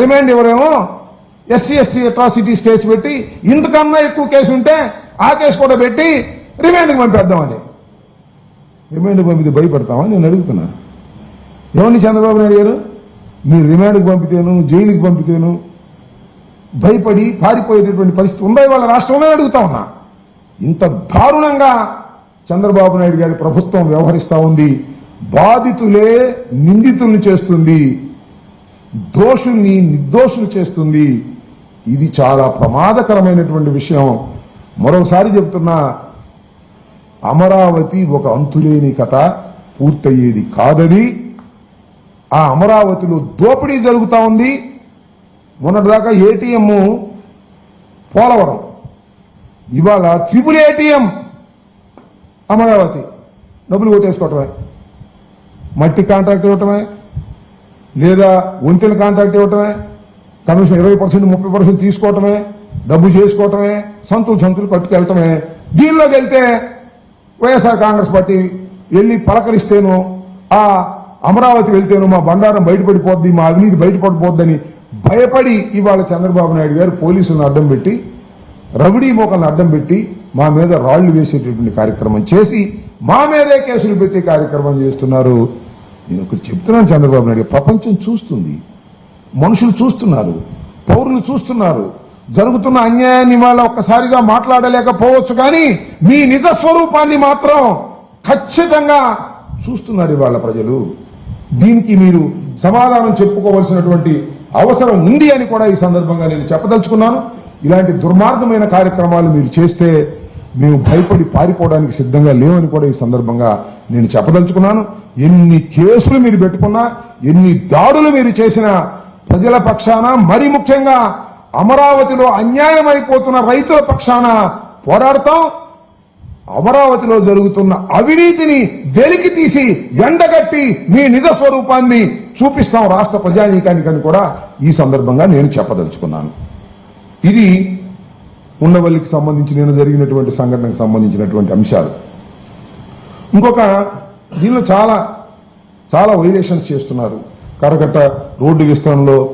Remand ఇవ్వరేమో SC ST atrocities case పెట్టి ఇంతకన్నా ఎక్కువ కేసు ఉంటే ఆ కేసు కూడా పెట్టి రిమాండ్కి పంపేద్దామని. రిమాండ్కి పంపితే భయపడతామని నేను అడుగుతున్నాను. ఏమండి చంద్రబాబు నాయుడు గారు, మీరు రిమాండ్కి పంపితేను జైలుకి పంపితేను భయపడి పారిపోయేటటువంటి పరిస్థితి ఉందా ఇవాళ రాష్ట్రంలో అడుగుతా ఉన్నా. ఇంత దారుణంగా చంద్రబాబు నాయుడు గారి ప్రభుత్వం వ్యవహరిస్తా ఉంది. బాధితులే నిందితుల్ని చేస్తుంది, దోషుల్ని నిర్దోషులు చేస్తుంది. ఇది చాలా ప్రమాదకరమైనటువంటి విషయం. మరోసారి చెబుతున్నా, అమరావతి ఒక అంతులేని కథ, పూర్తయ్యేది కాదది. ఆ అమరావతిలో దోపిడీ జరుగుతూ ఉంది. మొన్నటిదాకా ఏటీఎం పోలవరం, ఇవాళ ట్రిపుల్ ఏటీఎం అమరావతి. డబ్బులు కొట్టేసుకోవటమే, మట్టి కాంట్రాక్ట్ ఇవ్వటమే, లేదా వంతెన కాంట్రాక్ట్ ఇవ్వటమే, కమిషన్ 20% 30% తీసుకోవటమే, డబ్బు చేసుకోవటమే, సంతులు కట్టుకెళ్ళటమే. దీనిలోకి వెళ్తే వైఎస్ఆర్ కాంగ్రెస్ పార్టీ వెళ్ళి పలకరిస్తేనో, ఆ అమరావతి వెళ్తేనో మా బండారం బయటపడిపోద్ది, మా అవినీతి బయటపడిపోద్దని భయపడి ఇవాళ చంద్రబాబు నాయుడు గారు పోలీసులను అడ్డం పెట్టి, రౌడీ మోకలను అడ్డం పెట్టి మా మీద రాళ్లు వేసేటటువంటి కార్యక్రమం చేసి మా మీదే కేసులు పెట్టే కార్యక్రమం చేస్తున్నారు. నేను ఒకటి చెప్తున్నాను, చంద్రబాబు నాయుడు ప్రపంచం చూస్తుంది, మనుషులు చూస్తున్నారు, పౌరులు చూస్తున్నారు. జరుగుతున్న అన్యాయాన్ని వాళ్ళ ఒక్కసారిగా మాట్లాడలేకపోవచ్చు, కానీ మీ నిజ స్వరూపాన్ని మాత్రం ఖచ్చితంగా చూస్తున్నారు ఇవాళ ప్రజలు. దీనికి మీరు సమాధానం చెప్పుకోవాల్సినటువంటి అవసరం ఉంది అని కూడా ఈ సందర్భంగా నేను చెప్పదలుచుకున్నాను. ఇలాంటి దుర్మార్గమైన కార్యక్రమాలు మీరు చేస్తే మేము భయపడి పారిపోవడానికి సిద్ధంగా లేవని కూడా ఈ సందర్భంగా నేను చెప్పదలుచుకున్నాను. ఎన్ని కేసులు మీరు పెట్టుకున్నా, ఎన్ని దాడులు మీరు చేసినా ప్రజల పక్షాన, మరి ముఖ్యంగా అమరావతిలో అన్యాయం అయిపోతున్న రైతుల పక్షాన పోరాడతాం. అమరావతిలో జరుగుతున్న అవినీతిని వెలికి తీసి ఎండగట్టి మీ నిజ స్వరూపాన్ని చూపిస్తాం రాష్ట్ర ప్రజానీకానికని కూడా ఈ సందర్భంగా నేను చెప్పదలుచుకున్నాను. ఇది ఉండవల్లికి సంబంధించి నేను జరిగినటువంటి సంఘటనకు సంబంధించినటువంటి అంశాలు. ఇంకొక దీనిలో చాలా వైలేషన్స్ చేస్తున్నారు. కరకట్ట రోడ్డు విస్తరణలో